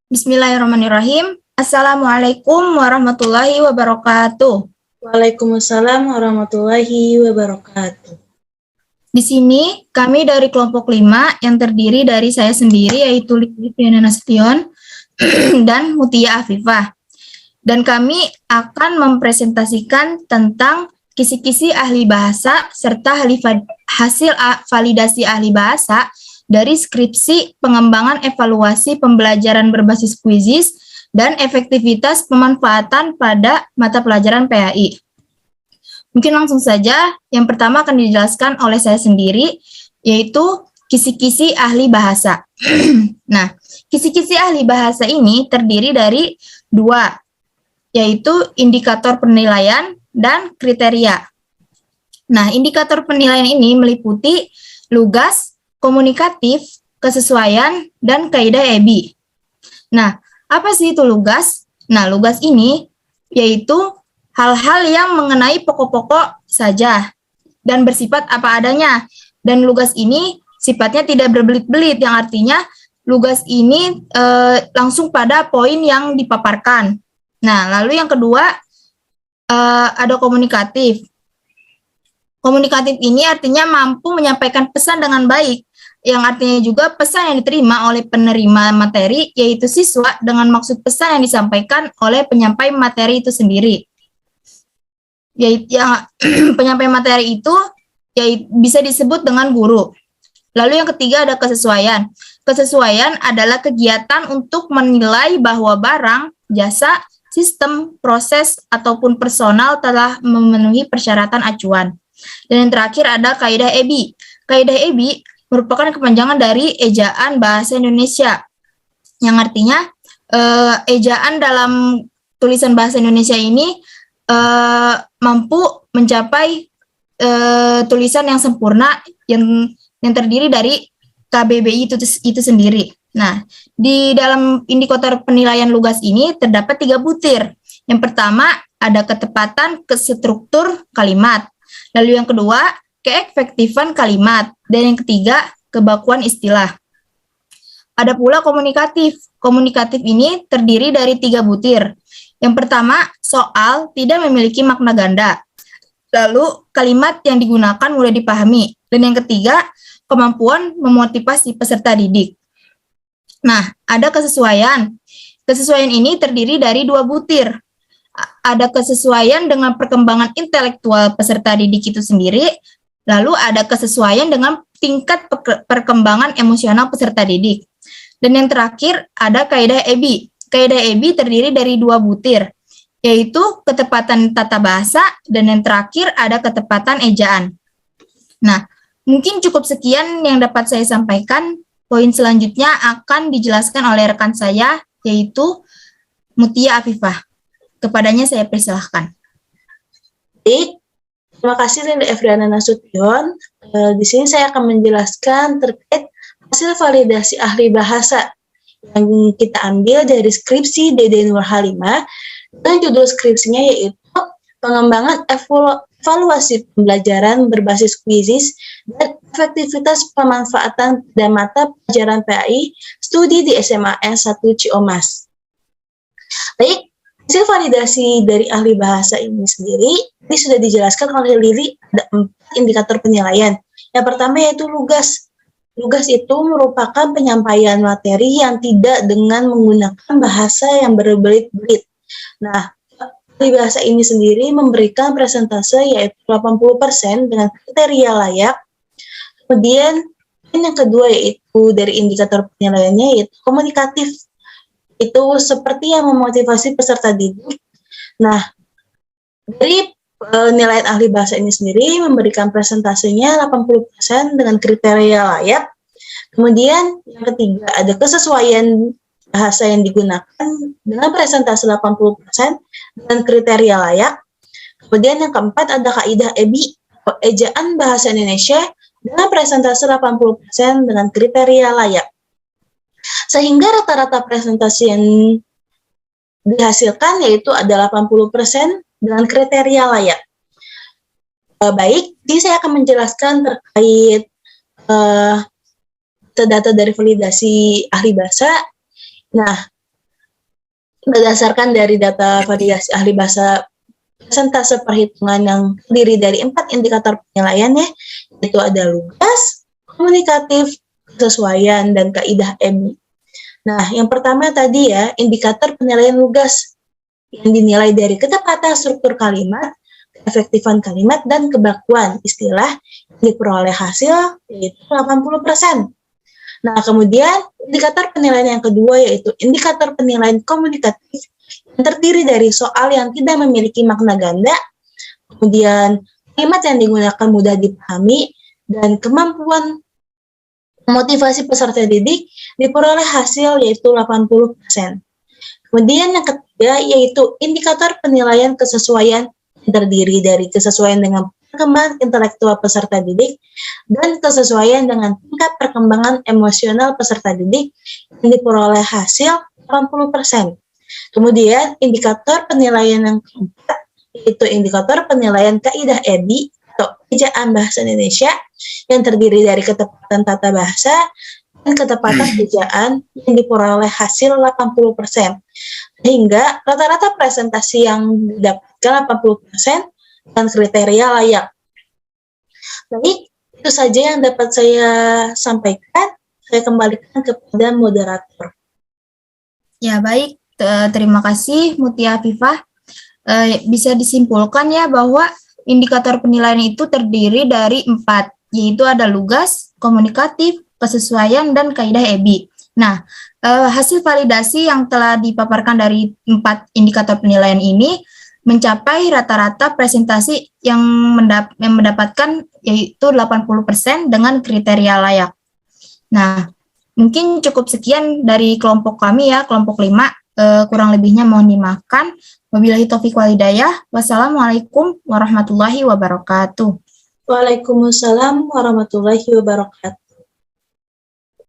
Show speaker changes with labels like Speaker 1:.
Speaker 1: Bismillahirrahmanirrahim. Assalamualaikum warahmatullahi wabarakatuh.
Speaker 2: Waalaikumsalam warahmatullahi wabarakatuh.
Speaker 1: Di sini kami dari kelompok 5 yang terdiri dari saya sendiri yaitu Liviana Nasution dan Mutia Afifah. Dan kami akan mempresentasikan tentang kisi-kisi ahli bahasa serta hasil validasi ahli bahasa dari skripsi pengembangan evaluasi pembelajaran berbasis kuisis dan efektivitas pemanfaatan pada mata pelajaran PAI. Mungkin langsung saja, yang pertama akan dijelaskan oleh saya sendiri, yaitu kisi-kisi ahli bahasa. Nah, kisi-kisi ahli bahasa ini terdiri dari 2, yaitu indikator penilaian dan kriteria. Nah, indikator penilaian ini meliputi lugas, komunikatif, kesesuaian, dan kaidah EBI. Nah, apa sih itu lugas? Nah, lugas ini yaitu hal-hal yang mengenai pokok-pokok saja dan bersifat apa adanya. Dan lugas ini sifatnya tidak berbelit-belit, yang artinya lugas ini langsung pada poin yang dipaparkan. Nah, lalu yang kedua ada komunikatif. Komunikatif ini artinya mampu menyampaikan pesan dengan baik, yang artinya juga pesan yang diterima oleh penerima materi, yaitu siswa, dengan maksud pesan yang disampaikan oleh penyampai materi itu sendiri. Yaitu penyampai materi itu bisa disebut dengan guru. Lalu yang ketiga ada kesesuaian. Kesesuaian adalah kegiatan untuk menilai bahwa barang, jasa, sistem, proses, ataupun personal telah memenuhi persyaratan acuan. Dan yang terakhir ada kaidah EBI. Kaidah EBI merupakan kepanjangan dari ejaan bahasa Indonesia, yang artinya ejaan dalam tulisan bahasa Indonesia ini mampu mencapai tulisan yang sempurna yang terdiri dari KBBI itu sendiri. Nah, di dalam indikator penilaian lugas ini terdapat 3 butir. Yang pertama ada ketepatan struktur kalimat. Lalu yang kedua, keefektifan kalimat. Dan yang ketiga, kebakuan istilah. Ada pula komunikatif. Komunikatif ini terdiri dari 3 butir. Yang pertama, soal tidak memiliki makna ganda. Lalu, kalimat yang digunakan mudah dipahami. Dan yang ketiga, kemampuan memotivasi peserta didik. Nah, ada kesesuaian. Kesesuaian ini terdiri dari 2 butir. Ada kesesuaian dengan perkembangan intelektual peserta didik itu sendiri, lalu ada kesesuaian dengan tingkat perkembangan emosional peserta didik. Dan yang terakhir ada kaidah EBI. Kaidah EBI terdiri dari 2 butir, yaitu ketepatan tata bahasa, dan yang terakhir ada ketepatan ejaan. Nah, mungkin cukup sekian yang dapat saya sampaikan. Poin selanjutnya akan dijelaskan oleh rekan saya, yaitu Mutia Afifah. Kepadanya saya persilahkan.
Speaker 2: Baik, terima kasih Linda Efriana Nasution. Di sini saya akan menjelaskan terkait hasil validasi ahli bahasa yang kita ambil dari skripsi Dede Nur Halimah, dan judul skripsinya yaitu pengembangan evaluasi pembelajaran berbasis kuisis dan efektivitas pemanfaatan pada mata pelajaran PAI studi di SMA S1 Ciomas. Baik, hasil validasi dari ahli bahasa ini sendiri, ini sudah dijelaskan oleh Lili, ada 4 indikator penilaian. Yang pertama yaitu lugas. Lugas itu merupakan penyampaian materi yang tidak dengan menggunakan bahasa yang berbelit-belit. Nah, ahli bahasa ini sendiri memberikan presentase yaitu 80% dengan kriteria layak. Kemudian, yang kedua yaitu dari indikator penilaiannya yaitu komunikatif. Itu seperti yang memotivasi peserta didik. Nah, dari penilaian ahli bahasa ini sendiri memberikan presentasenya 80% dengan kriteria layak. Kemudian yang ketiga ada kesesuaian bahasa yang digunakan dengan presentasi 80% dengan kriteria layak. Kemudian yang keempat ada kaidah EBI, ejaan bahasa Indonesia, dengan presentasi 80% dengan kriteria layak. Sehingga rata-rata presentasi yang dihasilkan yaitu ada 80% dengan kriteria layak. Baik, jadi saya akan menjelaskan terkait data dari validasi ahli bahasa. Nah, berdasarkan dari data validasi ahli bahasa, persentase perhitungan yang terdiri dari 4 indikator penilaian ya, yaitu ada lugas, komunikatif, kesesuaian, dan kaidah EBI. Nah, yang pertama tadi ya, indikator penilaian lugas yang dinilai dari ketepatan struktur kalimat, keefektifan kalimat, dan kebakuan istilah yang diperoleh hasil yaitu 80%. Nah, kemudian indikator penilaian yang kedua yaitu indikator penilaian komunikatif yang terdiri dari soal yang tidak memiliki makna ganda, kemudian kalimat yang digunakan mudah dipahami, dan kemampuan motivasi peserta didik diperoleh hasil yaitu 80%. Kemudian yang ketiga yaitu indikator penilaian kesesuaian yang terdiri dari kesesuaian dengan perkembangan intelektual peserta didik dan kesesuaian dengan tingkat perkembangan emosional peserta didik yang diperoleh hasil 80%. Kemudian indikator penilaian yang keempat yaitu indikator penilaian kaidah EBI atau ejaan bahasa Indonesia yang terdiri dari ketepatan tata bahasa dan ketepatan ejaan yang diperoleh hasil 80%. Sehingga rata-rata presentasi yang didapatkan 80% dan kriteria layak. Baik, itu saja yang dapat saya sampaikan. Saya kembalikan kepada moderator.
Speaker 1: Ya, baik. Terima kasih Mutia Afifah. Bisa disimpulkan ya bahwa indikator penilaian itu terdiri dari 4, yaitu ada lugas, komunikatif, kesesuaian, dan kaidah EBI. Nah, hasil validasi yang telah dipaparkan dari 4 indikator penilaian ini mencapai rata-rata presentasi yang mendapatkan yaitu 80% dengan kriteria layak. Nah, mungkin cukup sekian dari kelompok kami ya, kelompok 5. Kurang lebihnya mohon dimaafkan. Wabillahi taufiq wal hidayah. Wassalamualaikum warahmatullahi wabarakatuh.
Speaker 2: Waalaikumsalam warahmatullahi wabarakatuh.